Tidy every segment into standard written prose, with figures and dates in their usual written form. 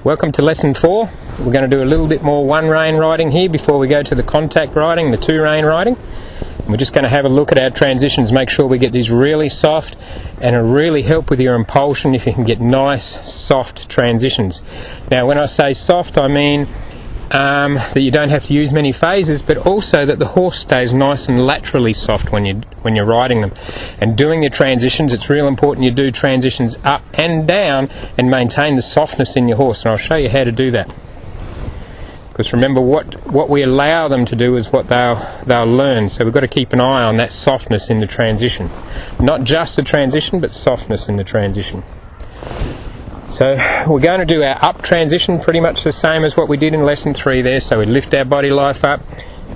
Welcome to lesson 4. We're going to do a little bit more one rein riding here before we go to the contact riding, the two rein riding. We're just going to have a look at our transitions, make sure we get these really soft, and it'll really help with your impulsion if you can get nice soft transitions. Now when I say soft, I mean that you don't have to use many phases, but also that the horse stays nice and laterally soft when you're riding them. And doing your transitions, it's real important you do transitions up and down and maintain the softness in your horse, and I'll show you how to do that. Because remember, what we allow them to do is what they'll learn, so we've got to keep an eye on that softness in the transition. Not just the transition, but softness in the transition. So we're going to do our up transition pretty much the same as what we did in lesson 3 there. So we lift our body life up,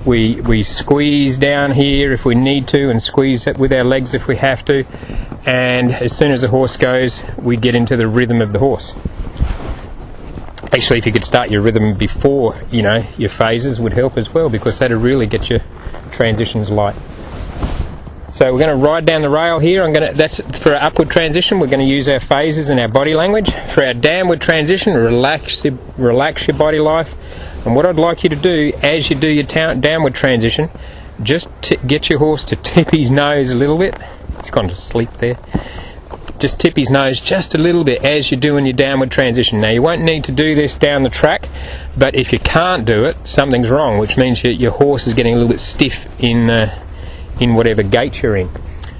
we squeeze down here if we need to, and squeeze it with our legs if we have to, and as soon as the horse goes, we get into the rhythm of the horse. Actually, if you could start your rhythm before, your phases would help as well, because that'll really get your transitions light. So we're going to ride down the rail here. That's for our upward transition. We're going to use our phases and our body language. For our downward transition, relax your body life. And what I'd like you to do as you do your downward transition, just get your horse to tip his nose a little bit. He's gone to sleep there. Just tip his nose just a little bit as you're doing your downward transition. Now you won't need to do this down the track, but if you can't do it, something's wrong, which means your horse is getting a little bit stiff in whatever gait you're in.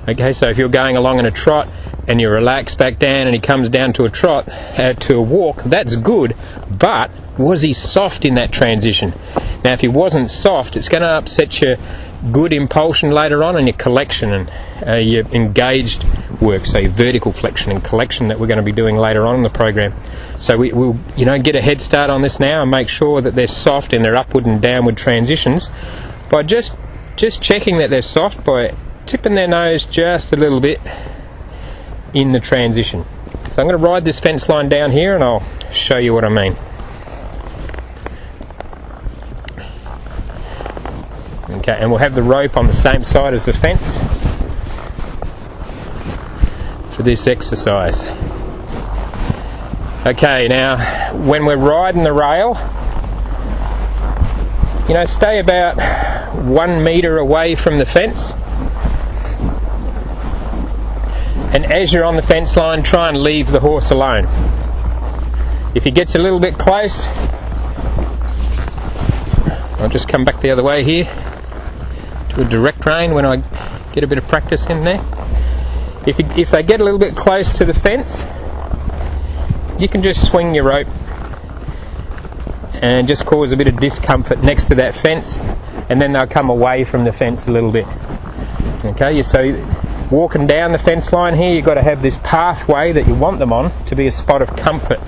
Okay, so if you're going along in a trot and you relax back down and he comes down to a trot, to a walk, that's good, but was he soft in that transition? Now if he wasn't soft, it's going to upset your good impulsion later on and your collection and your engaged work, so your vertical flexion and collection that we're going to be doing later on in the program. So we'll get a head start on this now and make sure that they're soft in their upward and downward transitions by just checking that they're soft by tipping their nose just a little bit in the transition. So I'm going to ride this fence line down here and I'll show you what I mean. Okay, and we'll have the rope on the same side as the fence for this exercise. Okay, now when we're riding the rail, stay about 1 metre away from the fence, and as you're on the fence line, try and leave the horse alone. If he gets a little bit close, I'll just come back the other way here to a direct rein when I get a bit of practice in there. If they get a little bit close to the fence, you can just swing your rope and just cause a bit of discomfort next to that fence, and then they'll come away from the fence a little bit. Okay, so walking down the fence line here, you've got to have this pathway that you want them on to be a spot of comfort.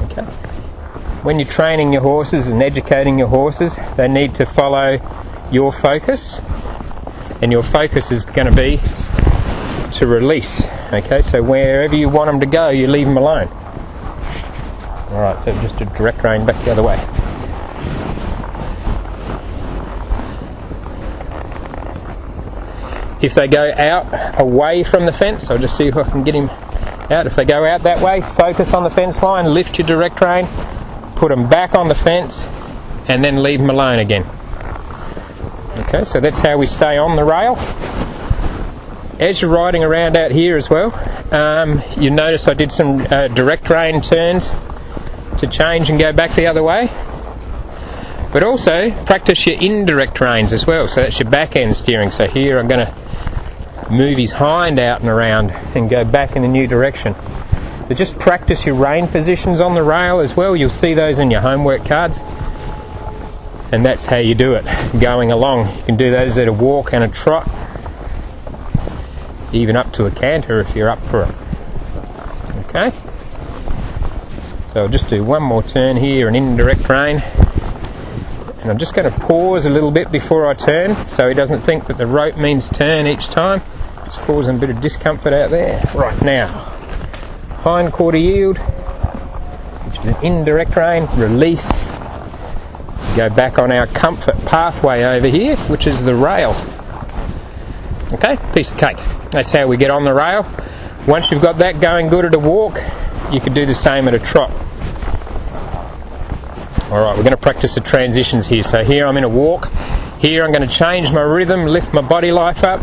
Okay, when you're training your horses and educating your horses, they need to follow your focus, and your focus is going to be to release. Okay, so wherever you want them to go, you leave them alone. Alright, so just a direct rein back the other way. If they go out away from the fence, I'll just see if I can get him out. If they go out that way, focus on the fence line, lift your direct rein, put them back on the fence, and then leave them alone again. Okay, so that's how we stay on the rail. As you're riding around out here as well, you notice I did some direct rein turns to change and go back the other way, but also practice your indirect reins as well, so that's your back end steering. So here I'm going to move his hind out and around and go back in a new direction. So just practice your rein positions on the rail as well. You'll see those in your homework cards, and that's how you do it going along. You can do those at a walk and a trot, even up to a canter if you're up for it. Okay, so I'll just do one more turn here, an indirect rein, and I'm just going to pause a little bit before I turn so he doesn't think that the rope means turn each time. Just causing a bit of discomfort out there. Right, now hind quarter yield, which is an indirect rein, release, go back on our comfort pathway over here, which is the rail. Okay, piece of cake. That's how we get on the rail. Once you've got that going good at a walk, you could do the same at a trot. Alright, we're going to practice the transitions here. So here I'm in a walk. Here I'm going to change my rhythm, lift my body life up.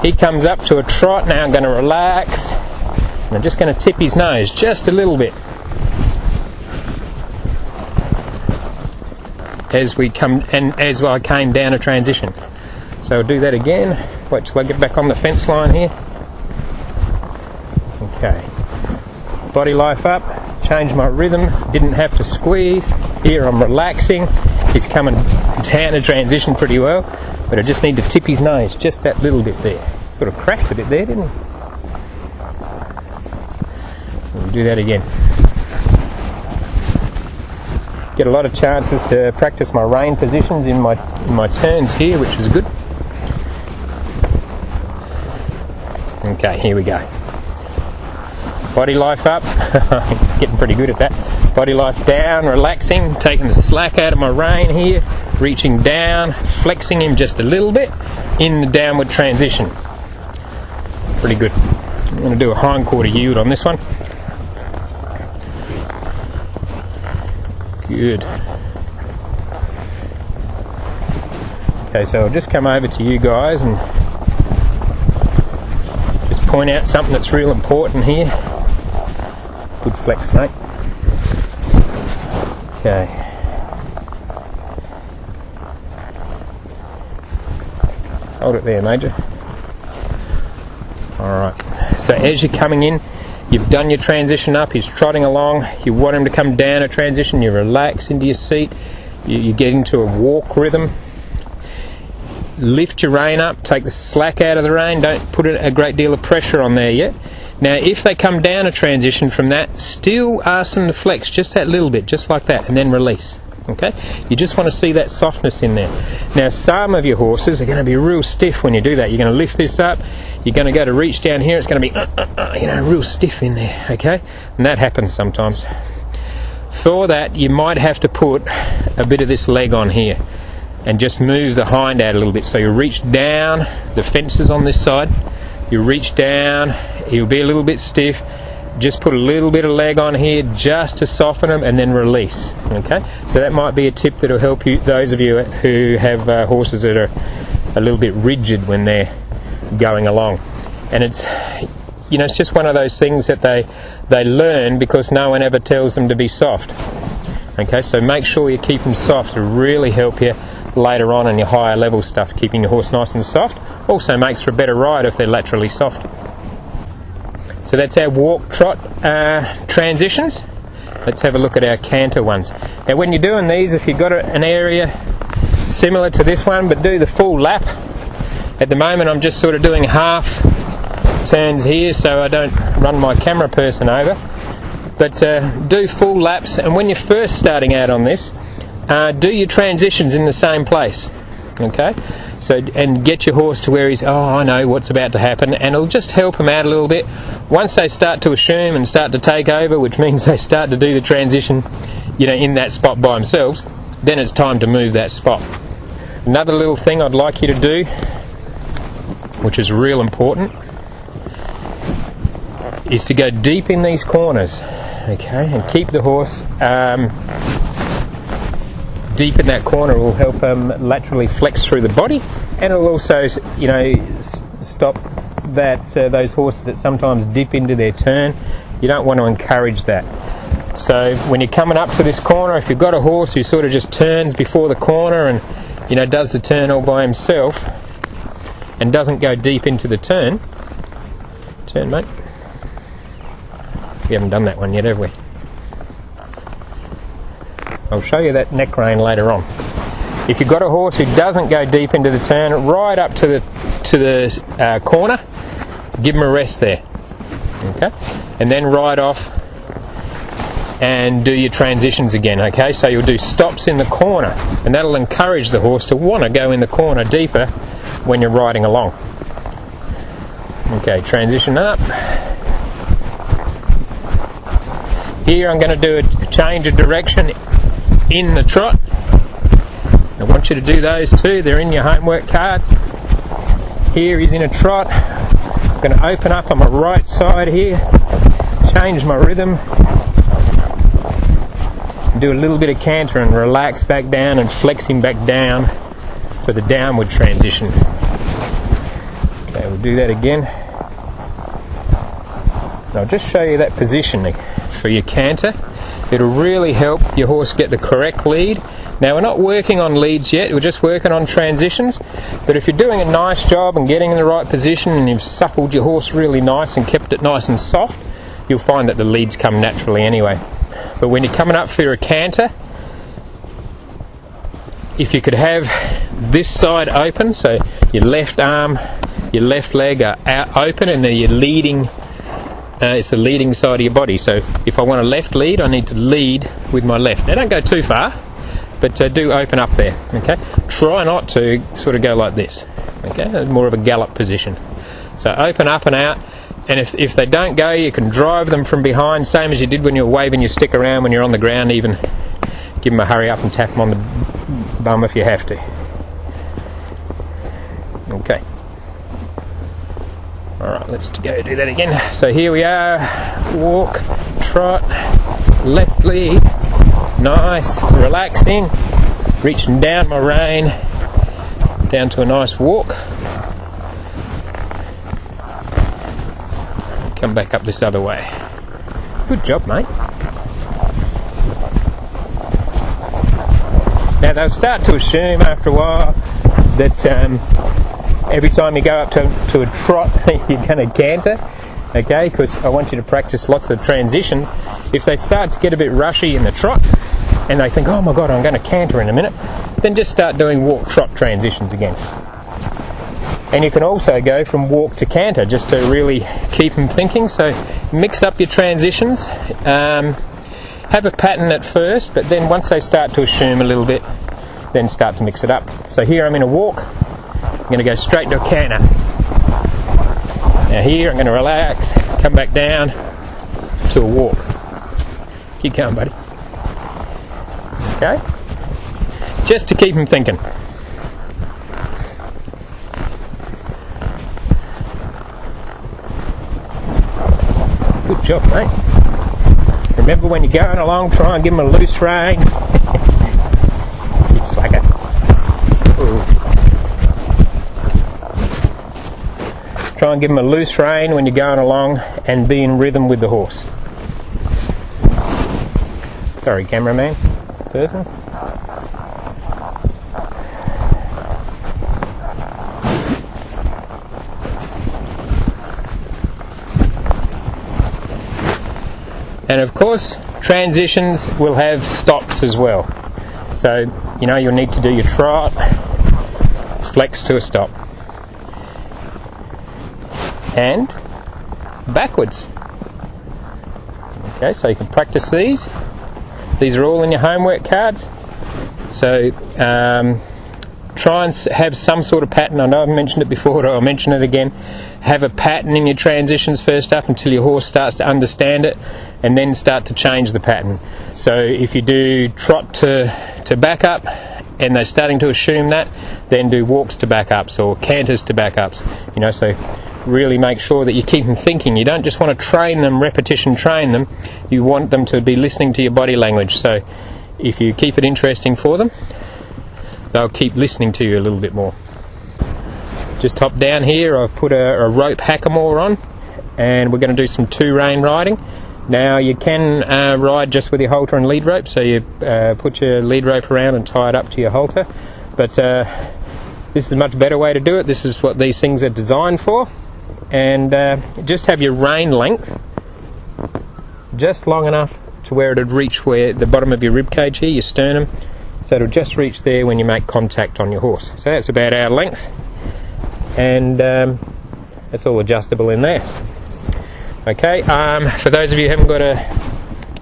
He comes up to a trot. Now I'm going to relax. And I'm just going to tip his nose just a little bit. As I came down a transition. So I'll do that again. Wait till I get back on the fence line here. Okay. Body life up. Change my rhythm. Didn't have to squeeze. Here I'm relaxing. He's coming down a transition pretty well. But I just need to tip his nose just that little bit there. Sort of cracked a bit there, didn't he? We'll do that again. Get a lot of chances to practice my rein positions in my turns here, which is good. Okay, here we go. Body life up. It's getting pretty good at that. Body life down, relaxing, taking the slack out of my rein here, reaching down, flexing him just a little bit in the downward transition. Pretty good. I'm going to do a hindquarter yield on this one. Good. Okay, so I'll just come over to you guys and just point out something that's real important here. Good flex, mate. Okay. Hold it there, Major. Alright. So as you're coming in, you've done your transition up, he's trotting along, you want him to come down a transition, you relax into your seat, you get into a walk rhythm. Lift your rein up, take the slack out of the rein, don't put a great deal of pressure on there yet. Now if they come down a transition from that, still ask them to flex just that little bit, just like that, and then release. Okay? You just want to see that softness in there. Now some of your horses are going to be real stiff when you do that. You're going to lift this up, you're going to go to reach down here, it's going to be real stiff in there, okay? And that happens sometimes. For that, you might have to put a bit of this leg on here and just move the hind out a little bit. So you reach down, the fence is on this side, you reach down, he'll be a little bit stiff, just put a little bit of leg on here just to soften them and then release. Okay, so that might be a tip that will help you, those of you who have horses that are a little bit rigid when they're going along. And it's just one of those things that they learn because no one ever tells them to be soft. Okay, so make sure you keep them soft to really help you later on in your higher level stuff, keeping your horse nice and soft. Also makes for a better ride if they're laterally soft. So that's our walk trot transitions. Let's have a look at our canter ones. Now when you're doing these, if you've got an area similar to this one but do the full lap, at the moment I'm just sort of doing half turns here so I don't run my camera person over, but do full laps. And when you're first starting out on this, do your transitions in the same place. Okay, so and get your horse to where he's, I know what's about to happen, and it'll just help him out a little bit. Once they start to assume and start to take over, which means they start to do the transition in that spot by themselves, then it's time to move that spot. Another little thing I'd like you to do, which is real important, is to go deep in these corners, okay, and keep the horse deep in that corner. Will help laterally flex through the body, and it'll also stop that those horses that sometimes dip into their turn. You don't want to encourage that. So when you're coming up to this corner, if you've got a horse who sort of just turns before the corner and does the turn all by himself and doesn't go deep into the turn, mate. We haven't done that one yet, have we? I'll show you that neck rein later on. If you've got a horse who doesn't go deep into the turn, right up to the corner, give him a rest there. Okay, and then ride off and do your transitions again. Okay, so you'll do stops in the corner, and that'll encourage the horse to want to go in the corner deeper when you're riding along. Okay, transition up. Here I'm going to do a change of direction in the trot. I want you to do those too, they're in your homework cards. Here he's in a trot. I'm going to open up on my right side here, change my rhythm. do a little bit of canter and relax back down and flex him back down for the downward transition. Okay, we'll do that again. And I'll just show you that positioning for your canter. It'll really help your horse get the correct lead. Now, we're not working on leads yet, we're just working on transitions, but if you're doing a nice job and getting in the right position and you've suppled your horse really nice and kept it nice and soft, you'll find that the leads come naturally anyway. But when you're coming up for a canter, if you could have this side open, so your left arm, your left leg are out open, and then you're leading, it's the leading side of your body. So if I want a left lead, I need to lead with my left. Now, don't go too far, but do open up there, okay? Try not to sort of go like this, okay? More of a gallop position. So open up and out, and if they don't go, you can drive them from behind, same as you did when you were waving your stick around when you're on the ground. Even give them a hurry up and tap them on the bum if you have to. Okay. Alright, let's go do that again. So here we are, walk, trot, left lead, nice, relaxing, reaching down my rein, down to a nice walk. Come back up this other way. Good job, mate. Now they'll start to assume after a while that every time you go up to a trot you're going to canter, okay, because I want you to practice lots of transitions. If they start to get a bit rushy in the trot and they think, oh my god, I'm going to canter in a minute, then just start doing walk-trot transitions again. And you can also go from walk to canter just to really keep them thinking. So mix up your transitions. Have a pattern at first, but then once they start to assume a little bit, then start to mix it up. So here I'm in a walk. I'm going to go straight to a canter. Now here I'm going to relax, come back down to a walk. Keep going, buddy. Okay? Just to keep them thinking. Good job, mate. Remember, when you're going along, try and give them a loose rein. You slacker. Ooh. Try and give them a loose rein when you're going along and be in rhythm with the horse. Sorry, cameraman. Person. And of course, transitions will have stops as well. So, you know, you'll need to do your trot, flex to a stop, and backwards. Okay, so you can practice these. These are all in your homework cards. So, try and have some sort of pattern. I know I've mentioned it before, but I'll mention it again. Have a pattern in your transitions first up until your horse starts to understand it, and then start to change the pattern. So if you do trot to back up and they're starting to assume that, then do walks to back ups or canters to back ups. You know, so really make sure that you keep them thinking. You don't just want to train them, repetition train them. You want them to be listening to your body language. So if you keep it interesting for them, they'll keep listening to you a little bit more. Just hop down here. I've put a rope hackamore on, and we're going to do some two-rein riding. Now you can ride just with your halter and lead rope, so you put your lead rope around and tie it up to your halter, but this is a much better way to do it. This is what these things are designed for. And just have your rein length just long enough to where it would reach where the bottom of your rib cage here, your sternum, so it'll just reach there when you make contact on your horse. So that's about our length, and it's all adjustable in there. Okay, for those of you who haven't got a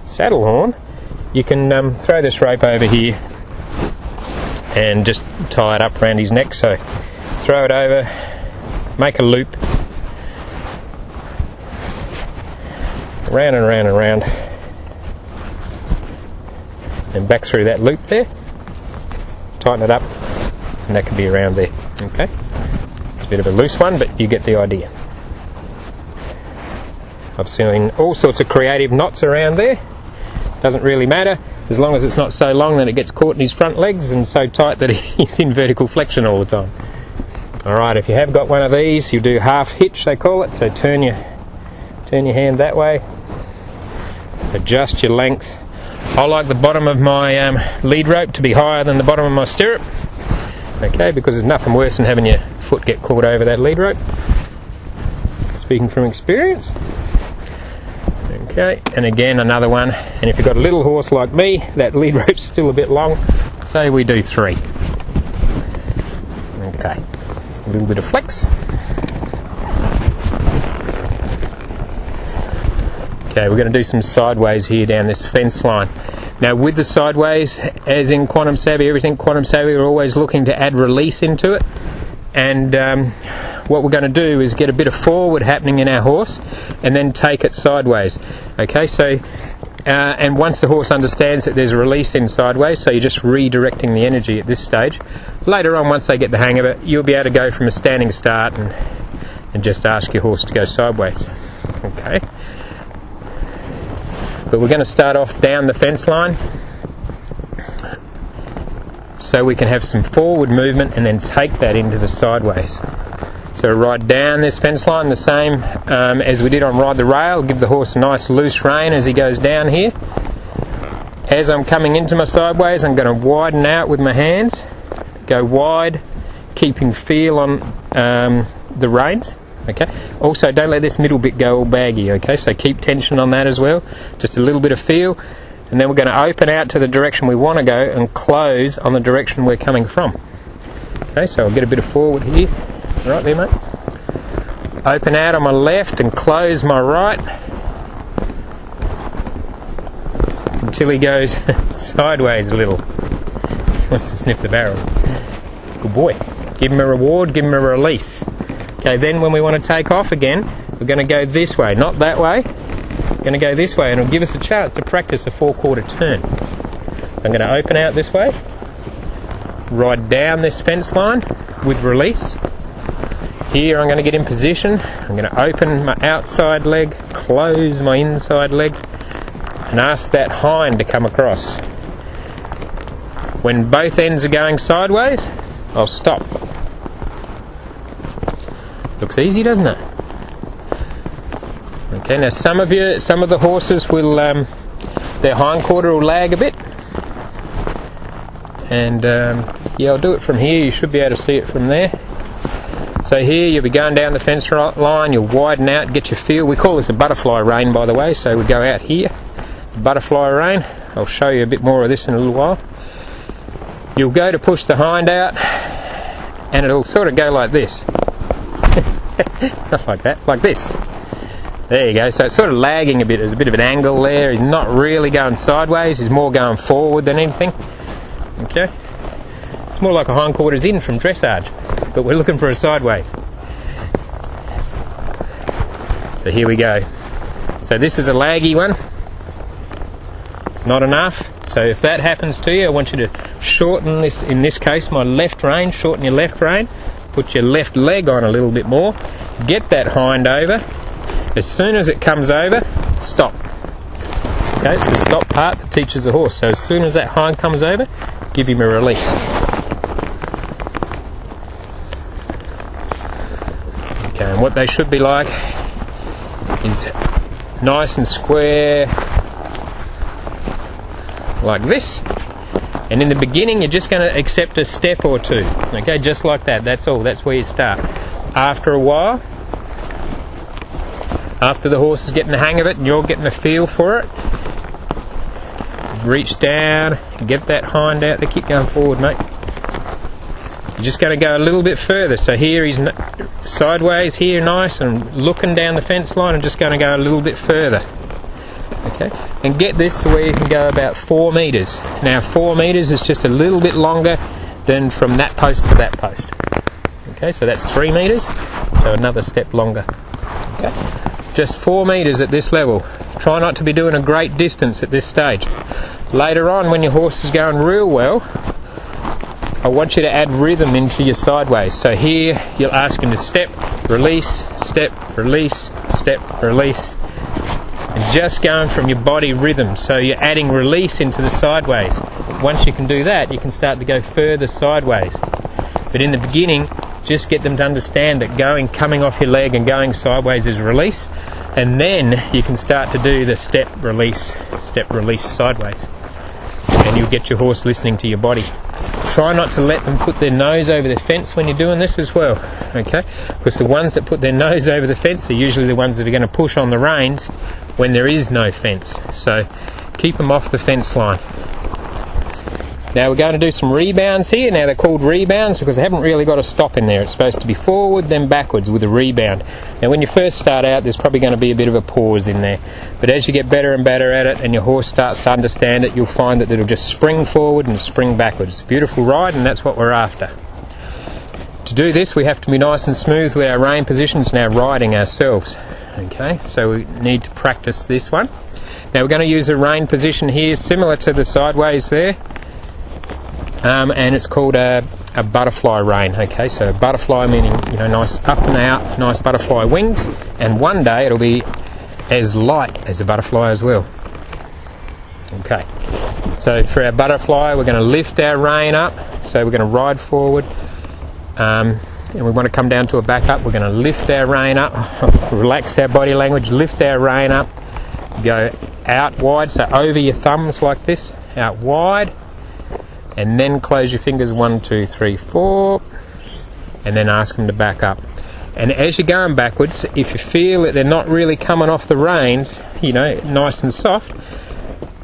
saddle horn, you can throw this rope over here and just tie it up around his neck. So throw it over, make a loop, round and round and round, and back through that loop there. Tighten it up, and that can be around there. Okay, it's a bit of a loose one, but you get the idea. I've seen all sorts of creative knots around there. Doesn't really matter. as long as it's not so long that it gets caught in his front legs and so tight that he's in vertical flexion all the time. Alright, if you have got one of these, you do half hitch, they call it, so turn your hand that way, adjust your length. I like the bottom of my lead rope to be higher than the bottom of my stirrup, okay, because there's nothing worse than having your foot get caught over that lead rope, speaking from experience. Okay, and again another one, and if you've got a little horse like me, that lead rope's still a bit long, so we do 3. Okay, a little bit of flex. Okay, we're going to do some sideways here down this fence line. Now with the sideways, as in Quantum Savvy, everything Quantum Savvy, we're always looking to add release into it. And what we're going to do is get a bit of forward happening in our horse and then take it sideways. Okay, so and once the horse understands that there's a release in sideways, so you're just redirecting the energy at this stage. Later on, once they get the hang of it, you'll be able to go from a standing start and just ask your horse to go sideways. Okay. But we're going to start off down the fence line so we can have some forward movement and then take that into the sideways. So ride down this fence line the same as we did on Ride the Rail. Give the horse a nice loose rein as he goes down here. As I'm coming into my sideways, I'm going to widen out with my hands, go wide, keeping feel on the reins. Okay. Also, don't let this middle bit go all baggy. Okay, so keep tension on that as well. Just a little bit of feel, and then we're going to open out to the direction we want to go and close on the direction we're coming from. Okay, so I'll get a bit of forward here. Right there, mate. Open out on my left and close my right until he goes sideways a little. Wants to sniff the barrel. Good boy. Give him a reward. Give him a release. Okay, then when we want to take off again, we're going to go this way, not that way. We're going to go this way, and it'll give us a chance to practice a 4/4 turn. So I'm going to open out this way, ride down this fence line with release. Here I'm going to get in position. I'm going to open my outside leg, close my inside leg, and ask that hind to come across. When both ends are going sideways, I'll stop. Looks easy, doesn't it? Okay, now some of the horses will, their hindquarter will lag a bit. And yeah, I'll do it from here. You should be able to see it from there. So here you'll be going down the fence line, you'll widen out, get your feel. We call this a butterfly rein, by the way, so we go out here, butterfly rein. I'll show you a bit more of this in a little while. You'll go to push the hind out, and it'll sort of go like this. Not like that, like this. There you go, so it's sort of lagging a bit. There's a bit of an angle there. He's not really going sideways, he's more going forward than anything. Okay, it's more like a hindquarters in from dressage, but we're looking for a sideways. So here we go. So this is a laggy one. It's not enough. So if that happens to you, I want you to shorten this, in this case my left rein, shorten your left rein, put your left leg on a little bit more, get that hind over. As soon as it comes over, stop. Okay, it's the stop part that teaches the horse. So as soon as that hind comes over, give him a release. Okay, and what they should be like is nice and square like this. And in the beginning you're just going to accept a step or two. Okay, just like that. That's all. That's where you start. After a while, after the horse is getting the hang of it and you're getting a feel for it, reach down, get that hind out there. Keep going forward, mate. You're just going to go a little bit further. So here he's sideways here, nice, and looking down the fence line, and just going to go a little bit further. Okay, and get this to where you can go about 4 metres. Now 4 metres is just a little bit longer than from that post to that post. Okay, so that's 3 metres, so another step longer. Okay, just 4 metres at this level. Try not to be doing a great distance at this stage. Later on, when your horse is going real well, I want you to add rhythm into your sideways. So here you'll ask him to step, release, and You're just going from your body rhythm, so you're adding release into the sideways. Once you can do that, you can start to go further sideways. But in the beginning, just get them to understand that coming off your leg and going sideways is release, and then you can start to do the step release sideways, and you'll get your horse listening to your body. Try not to let them put their nose over the fence when you're doing this as well, okay? Because the ones that put their nose over the fence are usually the ones that are going to push on the reins when there is no fence. So keep them off the fence line. Now we're going to do some rebounds here. Now they're called rebounds because they haven't really got a stop in there. It's supposed to be forward then backwards with a rebound. Now when you first start out, there's probably going to be a bit of a pause in there, but as you get better and better at it and your horse starts to understand it, you'll find that it'll just spring forward and spring backwards. It's a beautiful ride, and that's what we're after. To do this, we have to be nice and smooth with our rein positions and our riding ourselves. Okay, so we need to practice this one. Now we're going to use a rein position here similar to the sideways there. And it's called a butterfly rein. Okay, so butterfly meaning, you know, nice up and out, nice butterfly wings, and one day it'll be as light as a butterfly as well. Okay, so for our butterfly, we're going to lift our rein up, so we're going to ride forward, and we want to come down to a back up. We're going to lift our rein up, relax our body language, lift our rein up, go out wide, so over your thumbs like this, out wide, and then close your fingers 1, 2, 3, 4, and then ask them to back up. And as you're going backwards, if you feel that they're not really coming off the reins, you know, nice and soft,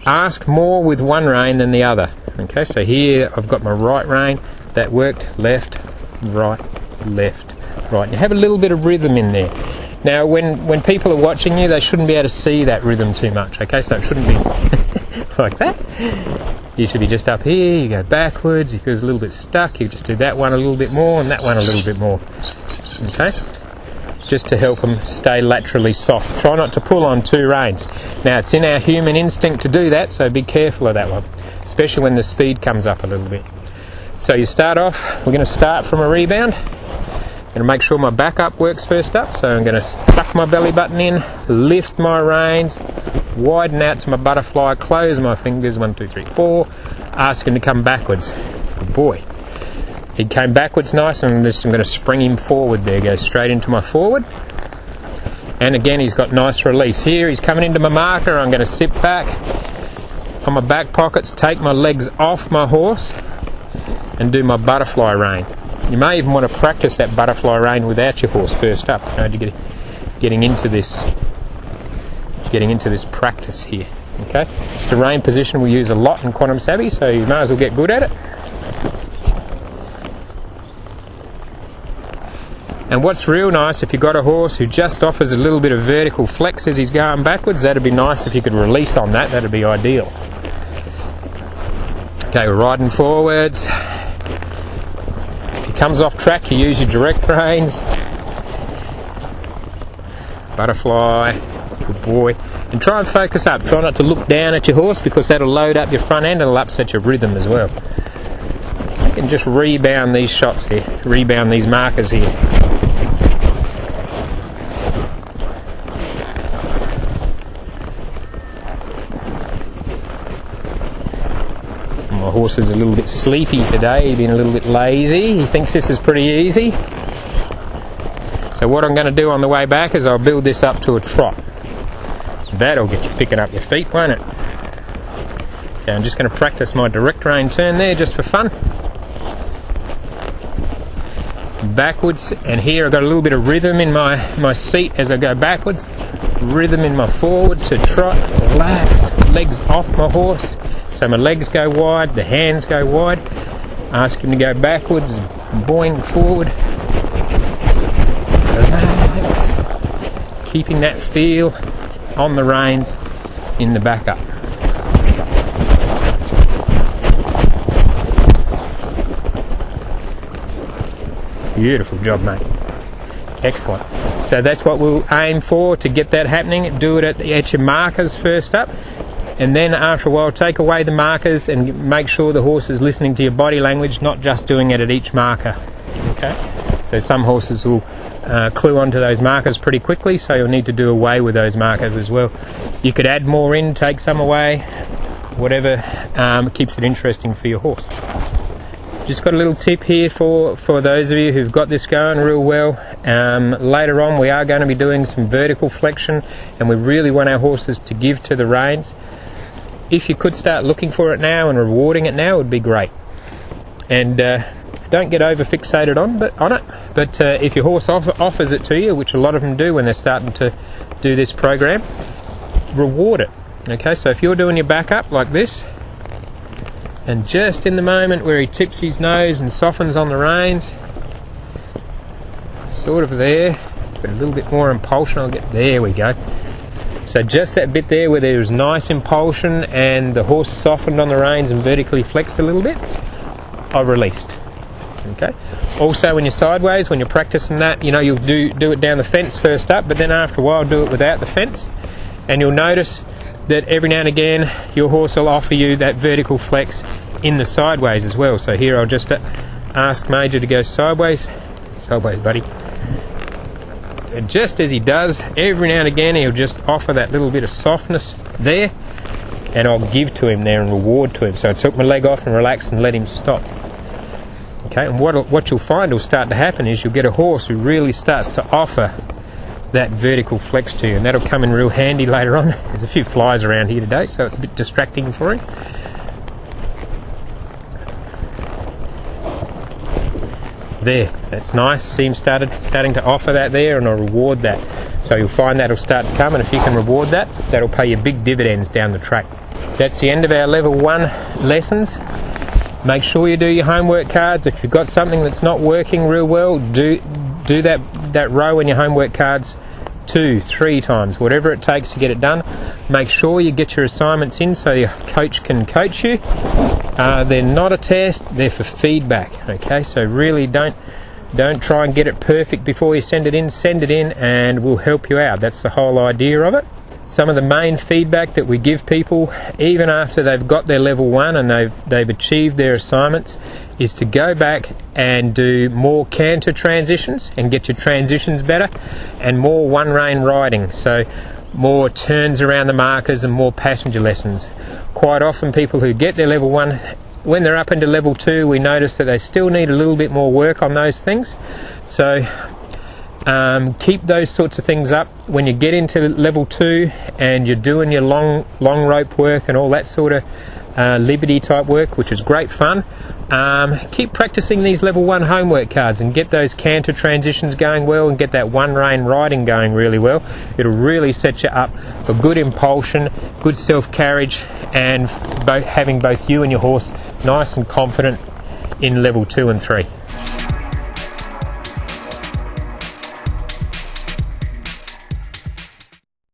ask more with one rein than the other. Okay, so here I've got my right rein, that worked, left, right, right. You have a little bit of rhythm in there. Now when people are watching you, they shouldn't be able to see that rhythm too much, okay, so it shouldn't be like that. You should be just up here, you go backwards, if you're a little bit stuck, you just do that one a little bit more and that one a little bit more. Okay? Just to help them stay laterally soft. Try not to pull on two reins. Now it's in our human instinct to do that, so be careful of that one, especially when the speed comes up a little bit. So you start off, we're going to start from a rebound. I'm going to make sure my back up works first up, so I'm going to suck my belly button in, lift my reins, widen out to my butterfly, close my fingers, 1, 2, 3, 4, ask him to come backwards. Good boy. He came backwards nice, and I'm going to spring him forward there, go straight into my forward. And again, he's got nice release. Here he's coming into my marker, I'm going to sit back on my back pockets, take my legs off my horse, and do my butterfly rein. You may even want to practice that butterfly rein without your horse first up. You know, getting into this practice here. Okay, it's a rein position we use a lot in Quantum Savvy, so you may as well get good at it. And what's real nice, if you've got a horse who just offers a little bit of vertical flex as he's going backwards, that'd be nice if you could release on that. That'd be ideal. Okay, we're riding forwards. Comes off track, you use your direct reins. Butterfly, good boy. And try and focus up. Try not to look down at your horse because that'll load up your front end and it'll upset your rhythm as well. You can just rebound these shots here, rebound these markers here. My horse is a little bit sleepy today, he's been a little bit lazy, he thinks this is pretty easy. So what I'm going to do on the way back is I'll build this up to a trot. That'll get you picking up your feet, won't it? Okay, I'm just going to practice my direct rein turn there just for fun. Backwards, and here I've got a little bit of rhythm in my seat as I go backwards. Rhythm in my forward to trot, relax, legs off my horse. So my legs go wide, the hands go wide. Ask him to go backwards, boing forward. Relax. Keeping that feel on the reins in the back up. Beautiful job, mate. Excellent. So that's what we'll aim for, to get that happening. Do it at your markers first up. And then after a while, take away the markers and make sure the horse is listening to your body language, not just doing it at each marker. Okay? So some horses will clue onto those markers pretty quickly, so you'll need to do away with those markers as well. You could add more in, take some away, whatever keeps it interesting for your horse. Just got a little tip here for those of you who've got this going real well. Later on we are going to be doing some vertical flexion, and we really want our horses to give to the reins. If you could start looking for it now and rewarding it now, it would be great. And don't get over fixated on it, but if your horse offers it to you, which a lot of them do when they're starting to do this program, reward it. Okay, so if you're doing your back up like this, and just in the moment where he tips his nose and softens on the reins, sort of there, but a little bit more impulsion, there we go. So just that bit there where there's nice impulsion and the horse softened on the reins and vertically flexed a little bit, I've released. Okay. Also when you're sideways, when you're practicing that, you'll do it down the fence first up, but then after a while do it without the fence, and you'll notice that every now and again your horse will offer you that vertical flex in the sideways as well. So here I'll just ask Major to go sideways. Sideways, buddy. And just as he does, every now and again he'll just offer that little bit of softness there, and I'll give to him there and reward to him. So I took my leg off and relaxed and let him stop. Okay, and what you'll find will start to happen is you'll get a horse who really starts to offer that vertical flex to you, and that'll come in real handy later on. There's a few flies around here today, so it's a bit distracting for him. There, that's nice. See him starting to offer that there, and I'll reward that. So you'll find that'll start to come, and if you can reward that, that'll pay you big dividends down the track. That's the end of our level 1 lessons. Make sure you do your homework cards. If you've got something that's not working real well, do that row in your homework cards 2, 3 times, whatever it takes to get it done. Make sure you get your assignments in so your coach can coach you. They're not a test, they're for feedback. Okay, so really don't try and get it perfect before you send it in, and we'll help you out. That's the whole idea of it. Some of the main feedback that we give people, even after they've got their level 1 and they've achieved their assignments, is to go back and do more canter transitions and get your transitions better, and more one rein riding, so more turns around the markers and more passenger lessons. Quite often people who get their level 1, when they're up into level 2, we notice that they still need a little bit more work on those things. So keep those sorts of things up when you get into level 2 and you're doing your long rope work and all that sort of liberty type work, which is great fun. Keep practicing these level 1 homework cards and get those canter transitions going well, and get that one rein riding going really well. It'll really set you up for good impulsion, good self carriage, and having both you and your horse nice and confident in level 2 and 3.